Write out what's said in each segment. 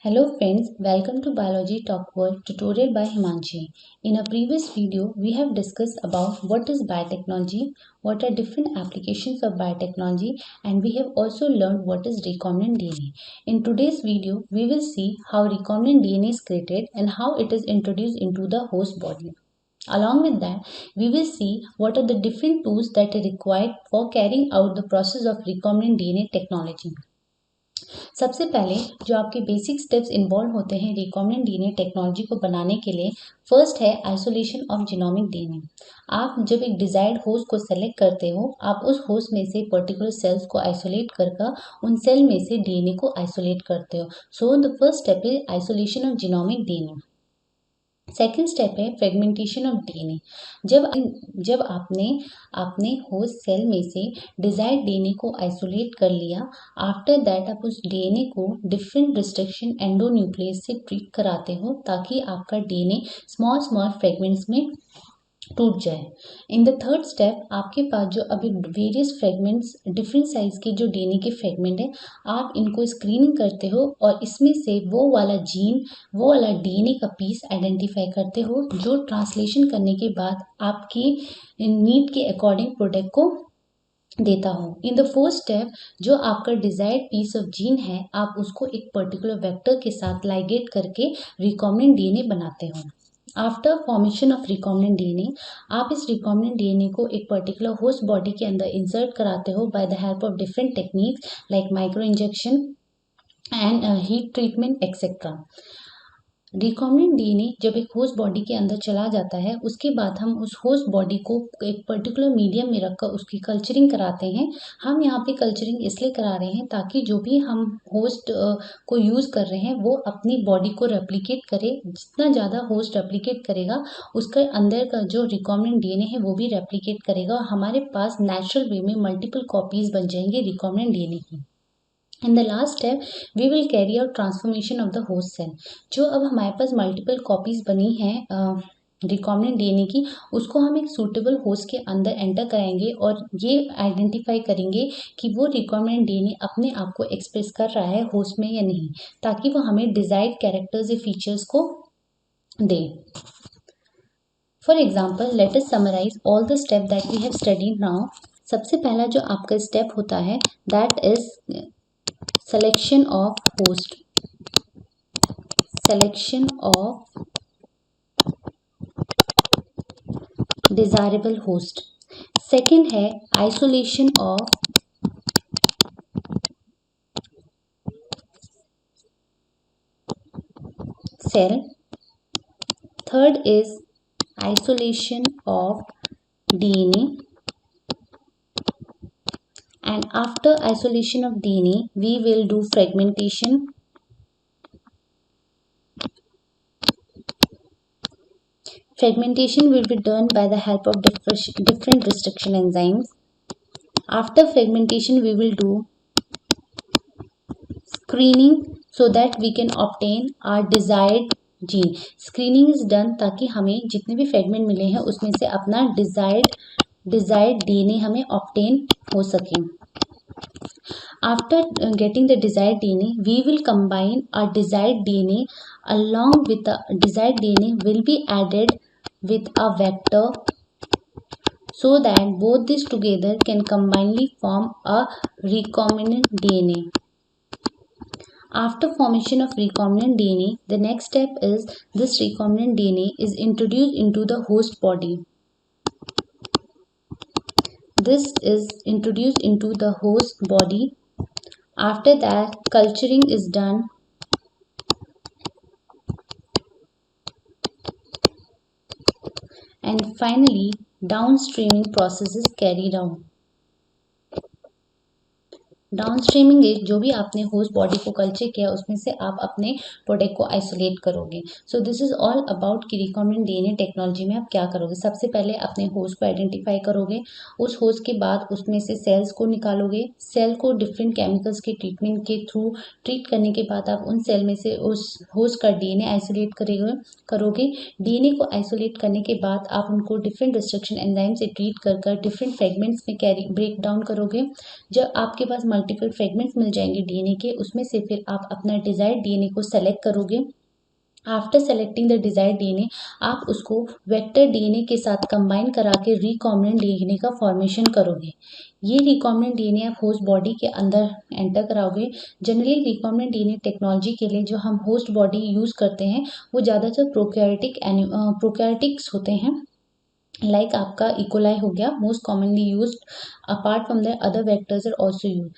Hello friends, welcome to Biology Talk World tutorial by Himanshi. In a previous video, we have discussed about what is biotechnology, what are different applications of biotechnology, and we have also learned what is recombinant DNA. In today's video, we will see how recombinant DNA is created and how it is introduced into the host body. Along with that, we will see what are the different tools that are required for carrying out the process of recombinant DNA technology. सबसे पहले जो आपके basic steps involve होते हैं recombinant DNA technology को बनाने के लिए फर्स्ट है आइसोलेशन ऑफ जीनोमिक डीएनए। आप जब एक डिजायर्ड होस्ट को सेलेक्ट करते हो, आप उस होस्ट में से पर्टिकुलर सेल्स को आइसोलेट कर उन सेल में से डीएनए को आइसोलेट करते हो। So the first step is isolation of genomic DNA. Second step है फ्रेगमेंटेशन ऑफ डीएनए। जब आपने अपने होस्ट सेल में से डिजायर्ड डीएनए को आइसोलेट कर लिया, आफ्टर दैट आप उस डीएनए को डिफरेंट रिस्ट्रिक्शन एंडोन्यूक्लियस से ट्रीट कराते हो ताकि आपका डीएनए स्मॉल स्मॉल फ्रेगमेंट्स में टूट जाए। इन द थर्ड स्टेप आपके पास जो अभी वेरियस फ्रेगमेंट्स डिफरेंट साइज के जो डीएनए के फ्रेगमेंट है, आप इनको स्क्रीनिंग करते हो और इसमें से वो वाला डीएनए का पीस आइडेंटिफाई करते हो जो ट्रांसलेशन करने के बाद आपकी नीड के अकॉर्डिंग प्रोडक्ट को देता हो। इन द फोर्थ स्टेप जो आपका डिजायर्ड पीस ऑफ जीन है, आप उसको एक पर्टिकुलर वेक्टर के साथ लाइगेट करके रिकॉम्बिनेंट डीएनए बनाते हो। After formation of recombinant DNA, आप इस रिकॉम्बिनेंट डीएनए को एक पर्टिकुलर होस्ट बॉडी के अंदर इंसर्ट कराते हो by the help of different techniques like micro injection and heat treatment etcetera. Recombinant DNA जब एक होस्ट बॉडी के अंदर चला जाता है, उसके बाद हम उस होस्ट बॉडी को एक पर्टिकुलर मीडियम में रखकर उसकी कल्चरिंग कराते हैं। हम यहाँ पे कल्चरिंग इसलिए करा रहे हैं ताकि जो भी हम होस्ट को यूज़ कर रहे हैं वो अपनी बॉडी को रेप्लिकेट करे। जितना ज़्यादा होस्ट रेप्लिकेट करेगा, उसके अंदर का जो रिकॉम्बिनेंट डीएनए है वो भी रेप्लिकेट करेगा और हमारे पास नेचुरल वे में मल्टीपल कॉपीज बन जाएंगे रिकॉम्बिनेंट डीएनए की। In the last step we will carry out transformation of the host cell. जो अब हमारे पास मल्टीपल कॉपीज बनी हैं रिकॉम्बिनेंट डीएनए की, उसको हम एक सूटेबल होस्ट के अंदर एंटर कराएंगे और ये आइडेंटिफाई करेंगे कि वो रिकॉम्बिनेंट डीएनए अपने आप को एक्सप्रेस कर रहा है होस्ट में या नहीं, ताकि वो हमें डिजायर्ड कैरेक्टर्स या फीचर्स को दे। For example let us summarise all the step that we have studied now. सबसे पहला जो आपका स्टेप होता है that is selection of desirable host. Second है isolation of cell. Third is isolation of DNA. And after isolation of DNA, we will do fragmentation. Fragmentation will be done by the help of different restriction enzymes. After fragmentation, we will do screening so that we can obtain our desired gene. Screening is done ताकि हमें जितने भी fragment मिले हैं उसमें से अपना desired DNA हमें obtain हो सके। After getting the desired DNA, we will combine our desired DNA along with the desired DNA will be added with a vector so that both these together can combinedly form a recombinant DNA. After formation of recombinant DNA, the next step is this recombinant DNA is introduced into the host body. This is introduced into the host body. After that, culturing is done. And finally, downstreaming process is carried out. Downstreaming is जो भी आपने host body को culture किया उसमें से आप अपने product को आइसोलेट करोगे। So this is all about कि रिकॉम्बिनेंट डीएनए टेक्नोलॉजी में आप क्या करोगे। सबसे पहले अपने होस्ट को आइडेंटिफाई करोगे, उस होस्ट के बाद उसमें से सेल्स को निकालोगे, सेल को डिफरेंट केमिकल्स के ट्रीटमेंट के थ्रू ट्रीट करने के बाद आप उन सेल में से उस होस्ट का डीएनए आइसोलेट करोगे। डीएनए को आइसोलेट करने के बाद आप उनको डिफरेंट रिस्ट्रिक्शन एंजाइम से ट्रीट कर डिफरेंट फ्रेगमेंट्स में ब्रेक डाउन करोगे। जब आपके पास मल्टीपल फ्रेगमेंट्स मिल जाएंगे डीएनए के, उसमें से फिर आप अपना डिजायर्ड डीएनए को सेलेक्ट करोगे। After selecting the desired DNA आप उसको वेक्टर डीएनए के साथ कंबाइन करा के रिकॉम्बिनेंट डीएनए का फॉर्मेशन करोगे। ये रिकॉम्बिनेंट डीएनए आप होस्ट बॉडी के अंदर एंटर कराओगे। जनरली रिकॉम्बिनेंट डीएनए टेक्नोलॉजी के लिए जो हम होस्ट बॉडी यूज़ करते हैं वो ज़्यादातर प्रोकैरियोटिक्स होते हैं, लाइक आपका इकोलाई हो गया, most commonly used, apart from the other vectors are also used.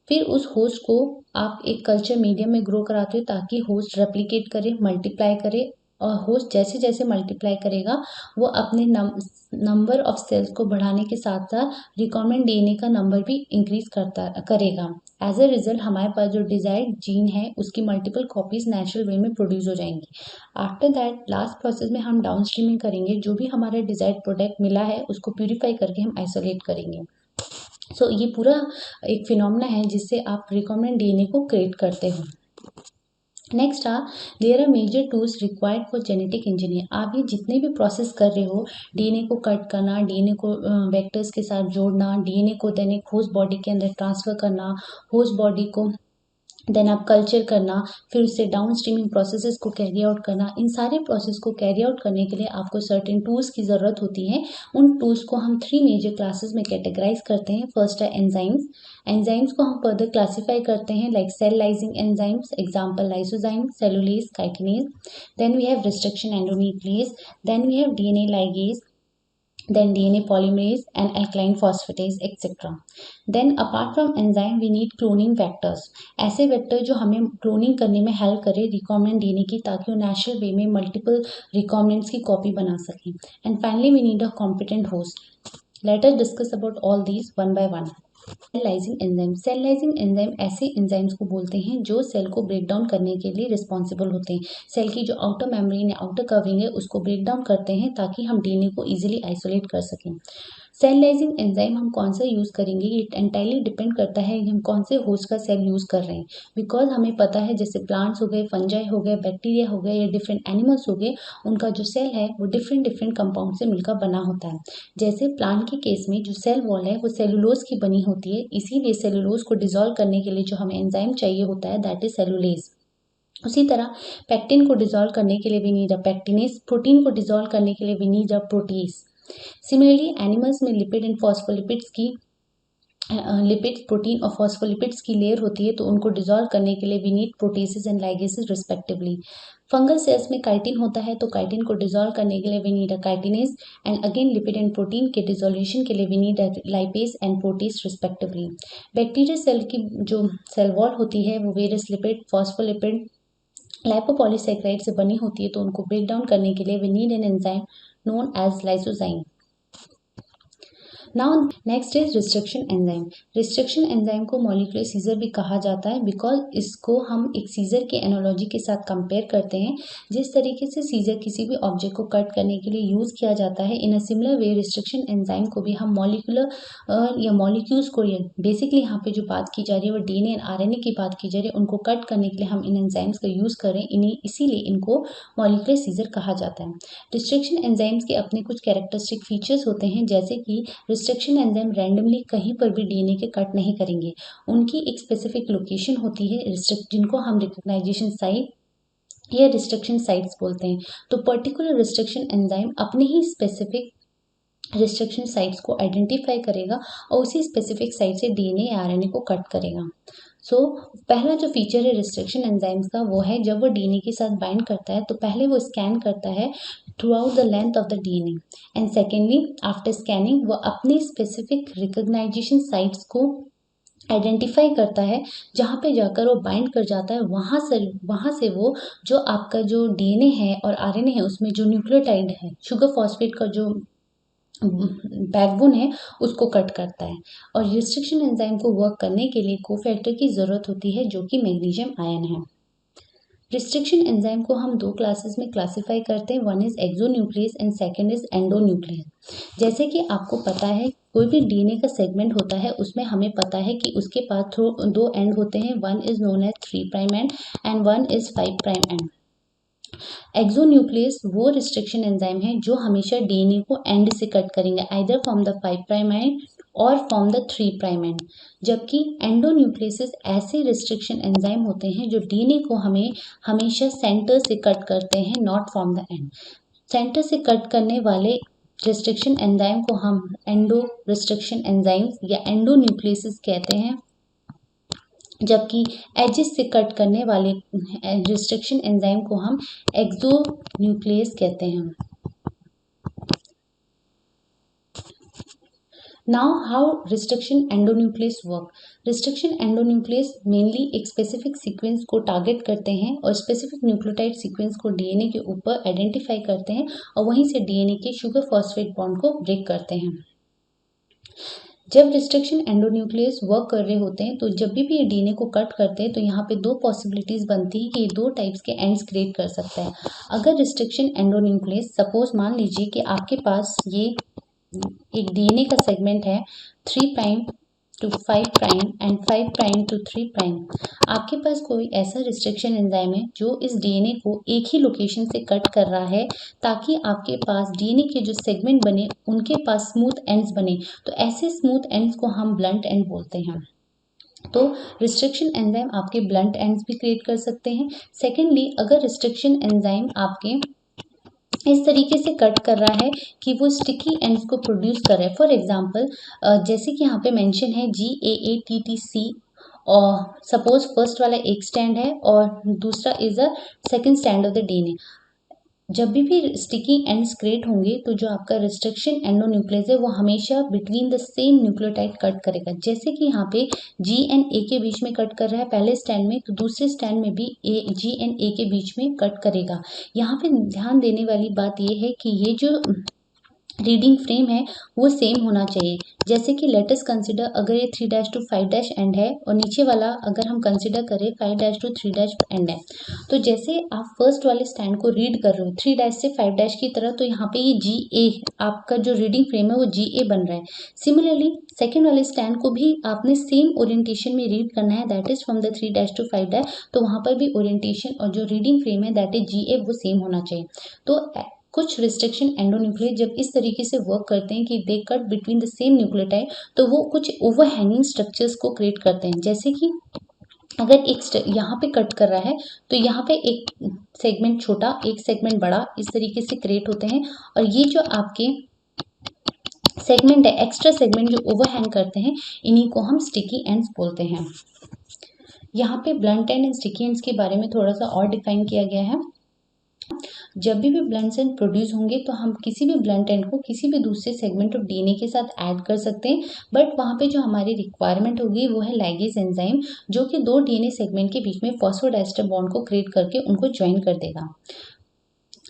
फिर उस होस्ट को आप एक कल्चर मीडियम में ग्रो कराते हो ताकि होस्ट रेप्लिकेट करे, मल्टीप्लाई करे, और होस्ट जैसे जैसे मल्टीप्लाई करेगा वो अपने नंबर ऑफ सेल्स को बढ़ाने के साथ साथ रिकॉम्बिनेंट डीएनए का नंबर भी इंक्रीज करेगा। एज अ रिजल्ट हमारे पास जो डिजायर्ड जीन है उसकी मल्टीपल कॉपीज नेचुरल वे में प्रोड्यूस हो जाएंगी। आफ्टर दैट लास्ट प्रोसेस में हम डाउन स्ट्रीमिंग करेंगे, जो भी हमारा डिजायर्ड प्रोडक्ट मिला है उसको प्यूरिफाई करके हम आइसोलेट करेंगे। सो ये पूरा एक फिनोमेना है जिससे आप रिकॉम्बिनेंट डीएनए को क्रिएट करते हो। Next there are major tools required for genetic engineer. आप ये जितने भी प्रोसेस कर रहे हो, डीएनए को कट करना, डीएनए को वेक्टर्स के साथ जोड़ना, डीएनए को देन एक होस्ट बॉडी के अंदर ट्रांसफर करना, होस्ट बॉडी को देन आप कल्चर करना, फिर उससे डाउन स्ट्रीमिंग प्रोसेसेस को कैरी आउट करना, इन सारे प्रोसेस को कैरी आउट करने के लिए आपको सर्टेन टूल्स की ज़रूरत होती है। उन टूल्स को हम 3 मेजर क्लासेस में कैटेगराइज करते हैं। फर्स्ट है एंजाइम्स। एंजाइम्स को हम फर्दर क्लासीफाई करते हैं like cell lysing enzymes, example lysozyme, cellulase, chitinase. Then we have restriction endonuclease, then we have DNA ligase, then DNA polymerase and alkaline phosphatase etc. Then apart from enzyme we need cloning vectors, ऐसे vector जो हमें cloning करने में help करे recombinant DNA की, ताकि वो natural way में मल्टीपल रिकॉम्बिनेंट्स की कॉपी बना सकें। And finally we need a competent host. Let us discuss about all these one by one. Cell lysing enzyme. Cell lysing enzyme ऐसे एंजाइम्स को बोलते हैं जो सेल को ब्रेक डाउन करने के लिए रिस्पॉन्सिबल होते हैं। सेल की जो आउटर मेम्ब्रेन या आउटर कवरिंग है उसको ब्रेक डाउन करते हैं ताकि हम डीएनए को इजीली आइसोलेट कर सकें। सेल लाइजिंग एंजाइम हम कौन सा यूज़ करेंगे ये एंटायरली डिपेंड करता है कि हम कौन से होस्ट का सेल यूज़ कर रहे हैं। बिकॉज हमें पता है जैसे प्लांट्स हो गए, फंजाई हो गए, बैक्टीरिया हो गए या डिफरेंट एनिमल्स हो गए, उनका जो सेल है वो डिफरेंट डिफरेंट कंपाउंड से मिलकर बना होता है। जैसे प्लांट के केस में जो सेल वॉल है वो सेलुलोज की बनी होती है, इसीलिए सेलुलोज को डिजोल्व करने के लिए जो हमें एंजाइम चाहिए होता है दैट इज सेलुलेज। उसी तरह पेक्टिन को डिजोल्व करने के लिए भी नीड अ पेक्टिनेज, प्रोटीन को डिजोल्व करने के लिए भी need a protease. Similarly animals में लिपिड एंड फॉस्फोलिपिड्स की लिपिड, प्रोटीन और फॉस्फोलिपिड्स की लेयर होती है, तो उनको डिजोल्व करने के लिए we need proteases and ligases respectively. Fungal cells में काइटिन होता है, तो काइटिन को डिजोल्व करने के लिए we need a chitinase, and again lipid and protein के डिजोल्यूशन के लिए we need a lipase and protease respectively. Bacteria cell की जो सेल वॉल होती है वो वेरियस लिपिड, फॉस्फोलिपिड, लाइपोपॉलीसैकेराइड से बनी होती है, तो उनको ब्रेक डाउन करने के लिए we need an enzyme known as lysozyme. Now next is restriction enzyme. Restriction enzyme को मॉलिक्यूलर सीजर भी कहा जाता है बिकॉज इसको हम एक सीजर के एनालॉजी के साथ कंपेयर करते हैं। जिस तरीके से सीजर किसी भी ऑब्जेक्ट को कट करने के लिए यूज़ किया जाता है, in a similar way restriction enzyme को भी हम मॉलिक्यूलर या मॉलिक्यूल्स को, बेसिकली यहाँ पे जो बात की जा रही है वो डीएनए एंड आरएनए की बात की जा रही है, उनको कट करने के लिए हम इन एंजाइम्स का यूज़ करें, इसीलिए इनको मॉलिक्यूलर सीजर कहा जाता है। रिस्ट्रिक्शन एंजाइम्स के अपने कुछ कैरेक्टरिस्टिक फीचर्स होते हैं, जैसे कि रिस्ट्रिक्शन एंजाइम रैंडमली कहीं पर भी डीएनए के कट नहीं करेंगे। उनकी एक स्पेसिफिक लोकेशन होती है जिनको हम रिकॉग्नाइजेशन साइट या रिस्ट्रिक्शन साइट्स बोलते हैं। तो पर्टिकुलर रिस्ट्रिक्शन एंजाइम अपने ही स्पेसिफिक रिस्ट्रिक्शन साइट्स को आइडेंटिफाई करेगा और उसी स्पेसिफिक साइट से डीएनए या आरएनए को कट करेगा। सो पहला जो फीचर है रिस्ट्रिक्शन एंजाइम्स का वो है जब वो डीएनए के साथ बाइंड करता है तो पहले वो स्कैन करता है through out the length of the DNA, and secondly after scanning वो अपनी स्पेसिफिक रिकॉग्नाइजेशन साइट्स को आइडेंटिफाई करता है, जहाँ पे जाकर वो बाइंड कर जाता है। वहाँ से वो जो आपका जो डीएनए है और आरएनए है उसमें जो न्यूक्लियोटाइड है, शुगर फॉस्फेट का जो बैकबोन है उसको कट करता है। और रिस्ट्रिक्शन एंजाइम को वर्क करने के लिए कोफैक्टर की ज़रूरत होती है जो कि मैग्नीशियम आयन है। रिस्ट्रिक्शन एंजाइम को हम 2 क्लासेस में क्लासिफाई करते हैं, one is exonuclease and second is endonuclease. जैसे कि आपको पता है कोई भी डीएनए का सेगमेंट होता है उसमें हमें पता है कि उसके पास 2 एंड होते हैं, one is known as 3' end one is 5' end. Exonuclease वो रिस्ट्रिक्शन एंजाइम है जो हमेशा डीएनए को एंड से कट करेंगे, आइदर फ्रॉम द 5' एंड और फॉर्म द 3' एंड। जबकि एंडोन्यूक्लियसेस ऐसे रिस्ट्रिक्शन एंजाइम होते हैं जो डीएनए को हमें हमेशा सेंटर से कट करते हैं, not from the end. Centre से कट करने वाले रिस्ट्रिक्शन एंजाइम को हम एंडो रिस्ट्रिक्शन एंजाइम्स या एंडोन्यूक्लियसेस कहते हैं, जबकि एजेस से कट करने वाले रिस्ट्रिक्शन एंजाइम को हम एक्सोन्यूक्लियस कहते हैं। Now, how restriction endonuclease work? Restriction endonuclease mainly एक specific sequence को target करते हैं और specific nucleotide sequence को DNA के ऊपर identify करते हैं और वहीं से DNA के sugar phosphate bond को break करते हैं। जब रिस्ट्रिक्शन एंडोन्यूक्लियस वर्क कर रहे होते हैं तो जब भी ये डीएनए को कट करते हैं तो यहाँ पे दो पॉसिबिलिटीज बनती है कि ये दो टाइप्स के एंड्स क्रिएट कर सकता है। अगर रिस्ट्रिक्शन एंडोन्यूक्लियस, सपोज मान लीजिए कि आपके पास ये एक डीएनए का सेगमेंट है 3' to 5' एंड 5' to 3'। आपके पास कोई ऐसा रिस्ट्रिक्शन एंजाइम है जो इस डीएनए को एक ही लोकेशन से कट कर रहा है ताकि आपके पास डीएनए के जो सेगमेंट बने उनके पास स्मूथ एंड्स बने। तो ऐसे स्मूथ एंड्स को हम ब्लंट एंड बोलते हैं। तो रिस्ट्रिक्शन एंजाइम आपके ब्लंट एंड्स भी क्रिएट कर सकते हैं। सेकेंडली, अगर रिस्ट्रिक्शन एंजाइम आपके इस तरीके से कट कर रहा है कि वो स्टिकी एंड्स को प्रोड्यूस कर रहा है, फॉर एग्जांपल जैसे कि यहाँ पे मेंशन है GAATTC, और सपोज फर्स्ट वाला एक स्टैंड है और दूसरा is a second stand of the DNA. जब भी स्टिकी एंड्स क्रिएट होंगे तो जो आपका रिस्ट्रिक्शन एंडोन्यूक्लियस है वो हमेशा between the same nucleotide cut करेगा। जैसे कि यहाँ पे G एंड A के बीच में कट कर रहा है पहले स्टैंड में, तो दूसरे स्टैंड में भी G एंड A के बीच में कट करेगा। यहाँ पे ध्यान देने वाली बात ये है कि ये जो रीडिंग फ्रेम है वो सेम होना चाहिए। जैसे कि लेट अस कंसिडर, अगर ये 3' to 5' एंड है और नीचे वाला अगर हम कंसिडर करें 5' to 3' एंड है, तो जैसे आप फर्स्ट वाले स्टैंड को रीड कर रहे हो 3' से 5' की तरह, तो यहाँ पे ये GA आपका जो रीडिंग फ्रेम है वो GA बन रहा है। सिमिलरली सेकेंड वाले स्टैंड को भी आपने सेम ओरिएंटेशन में रीड करना है, that is from the 3' to 5', तो वहाँ पर भी ओरिएंटेशन और जो रीडिंग फ्रेम है दैट इज GA वो सेम होना चाहिए। तो कुछ रिस्ट्रिक्शन एंडोन्यूक्लियस जब इस तरीके से वर्क करते हैं कि they cut between the same nucleotide, तो वो कुछ ओवरहैंगिंग स्ट्रक्चर्स को क्रिएट करते हैं। जैसे कि अगर एक यहाँ पे कट कर रहा है तो यहाँ पे एक सेगमेंट छोटा एक सेगमेंट बड़ा इस तरीके से क्रिएट होते हैं, और ये जो आपके सेगमेंट है एक्स्ट्रा सेगमेंट जो ओवरहैंग करते हैं इन्हीं को हम स्टिकी एंड्स बोलते हैं। यहाँ पे ब्लंट एंड स्टिकी एंड्स के बारे में थोड़ा सा और डिफाइन किया गया है। जब भी ब्लंट एंड प्रोड्यूस होंगे तो हम किसी भी ब्लंट एंड को किसी भी दूसरे सेगमेंट ऑफ डीएनए के साथ ऐड कर सकते हैं, बट वहाँ पे जो हमारी रिक्वायरमेंट होगी वो है लाइगेज एंजाइम, जो कि दो डीएनए सेगमेंट के बीच में फॉस्फोडाइस्टर बॉन्ड को क्रिएट करके उनको ज्वाइन कर देगा।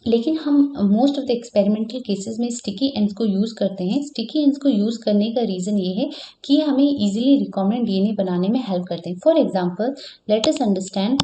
लेकिन हम most of the experimental cases में स्टिकी एंड्स को यूज़ करते हैं। स्टिकी एंड्स को यूज़ करने का रीज़न ये है कि हमें ईजिली रिकॉम्बिनेंट डीएनए बनाने में हेल्प करते हैं। For example let us understand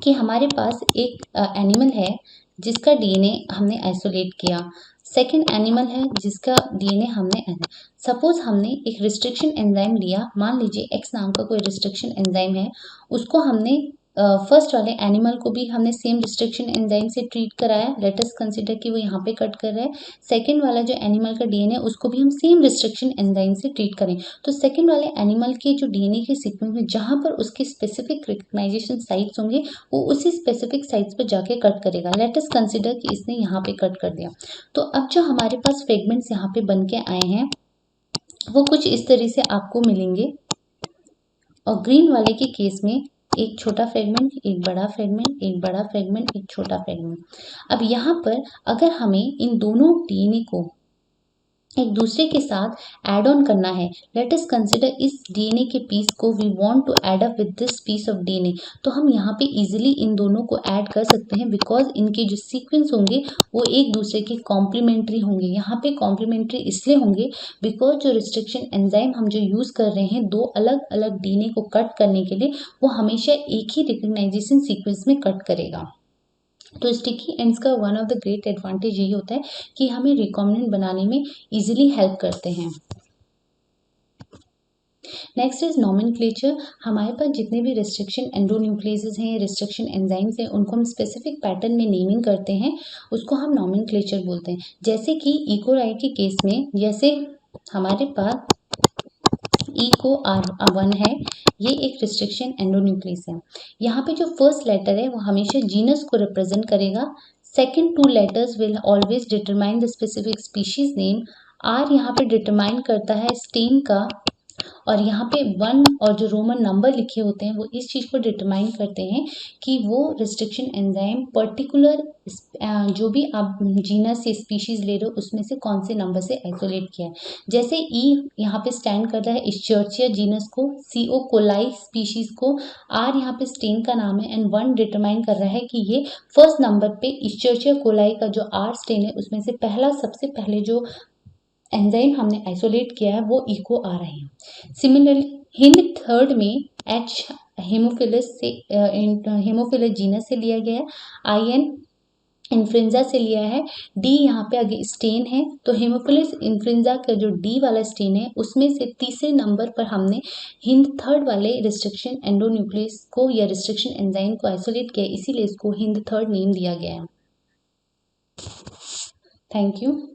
कि हमारे पास एक एनिमल है जिसका डीएनए हमने आइसोलेट किया, सेकंड एनिमल है जिसका डीएनए हमने, सपोज हमने एक रिस्ट्रिक्शन एंजाइम लिया, मान लीजिए एक्स नाम का कोई रिस्ट्रिक्शन एंजाइम है, उसको हमने फर्स्ट वाले एनिमल को भी हमने सेम रिस्ट्रिक्शन एंजाइम से ट्रीट कराया, लेट अस कंसीडर कि वो यहाँ पे कट कर रहा है। सेकंड वाला जो एनिमल का डीएनए उसको भी हम सेम रिस्ट्रिक्शन एंजाइम से ट्रीट करें, तो सेकंड वाले एनिमल के जो डीएनए के सीक्वेंस में जहाँ पर उसके स्पेसिफिक रिकग्नाइजेशन साइट्स होंगे वो उसी स्पेसिफिक साइट्स पर जाके कट करेगा। लेट अस कंसीडर कि इसने यहाँ पे कट कर दिया, तो अब जो हमारे पास फ्रेगमेंट्स यहाँ पे बन के आए हैं वो कुछ इस तरह से आपको मिलेंगे, और ग्रीन वाले के केस में एक छोटा फ्रेगमेंट, एक बड़ा फ्रेगमेंट, एक बड़ा फ्रेगमेंट, एक छोटा फ्रेगमेंट। अब यहाँ पर अगर हमें इन दोनों डीएनए को एक दूसरे के साथ ऐड ऑन करना है, लेट अस कंसिडर इस डीएनए के पीस को we want to add up with this piece of DNA, तो हम यहाँ पे इजीली इन दोनों को ऐड कर सकते हैं बिकॉज इनके जो सीक्वेंस होंगे वो एक दूसरे के कॉम्प्लीमेंट्री होंगे। यहाँ पे कॉम्प्लीमेंट्री इसलिए होंगे बिकॉज जो रिस्ट्रिक्शन एंजाइम हम जो यूज़ कर रहे हैं दो अलग अलग डीएनए को कट करने के लिए, वो हमेशा एक ही रिकग्नाइजेशन सीक्वेंस में कट करेगा। तो स्टिकी एंड्स का one of the great advantage यही होता है कि हमें रिकॉम्बिनेंट बनाने में इजीली हेल्प करते हैं। Next is nomenclature. हमारे पास जितने भी रिस्ट्रिक्शन एंडोन्यूक्लियसेस हैं, रिस्ट्रिक्शन एंजाइम्स हैं, उनको हम स्पेसिफिक पैटर्न में नेमिंग करते हैं, उसको हम नॉमेनक्लेचर बोलते हैं। जैसे कि इकोराई के केस में, जैसे हमारे पास ई को R1 है, ये एक रिस्ट्रिक्शन एंडोन्यूक्लियस है। यहाँ पे जो फर्स्ट लेटर है वो हमेशा जीनस को रिप्रेजेंट करेगा। Second 2 letters will always determine the specific species name. R यहाँ पे डिटरमाइन करता है स्टेन का, और यहाँ पे 1 और जो रोमन नंबर लिखे होते हैं वो इस चीज़ को डिटरमाइन करते हैं कि वो रिस्ट्रिक्शन एंजाइम पर्टिकुलर जो भी आप जीनस या स्पीशीज ले रहे हो उसमें से कौन से नंबर से आइसोलेट किया है। जैसे ई यहाँ पे स्टैंड कर रहा है इश्चर्चिया जीनस को, CO कोलाई स्पीशीज को, R यहाँ पे स्टेन का नाम है, एंड 1 डिटरमाइन कर रहा है कि ये फर्स्ट नंबर पे इश्चर्चिया कोलाई का जो R स्टेन है उसमें से पहला सबसे पहले जो एंजाइम हमने आइसोलेट किया है वो इको आ रहे हैं। सिमिलरली हिंद थर्ड में H हेमोफिलस से हेमोफिलस जीनस से लिया गया है, IN इन्फ्लुएंजा से लिया है, D यहाँ पे आगे स्टेन है, तो हेमोफिलस इन्फ्लुएंजा का जो D वाला स्टेन है उसमें से तीसरे नंबर पर हमने हिंद थर्ड वाले रिस्ट्रिक्शन एंडोन्यूक्लियस को या रिस्ट्रिक्शन एंजाइम को आइसोलेट किया, इसीलिए इसको हिंद थर्ड नेम दिया गया है। Thank you.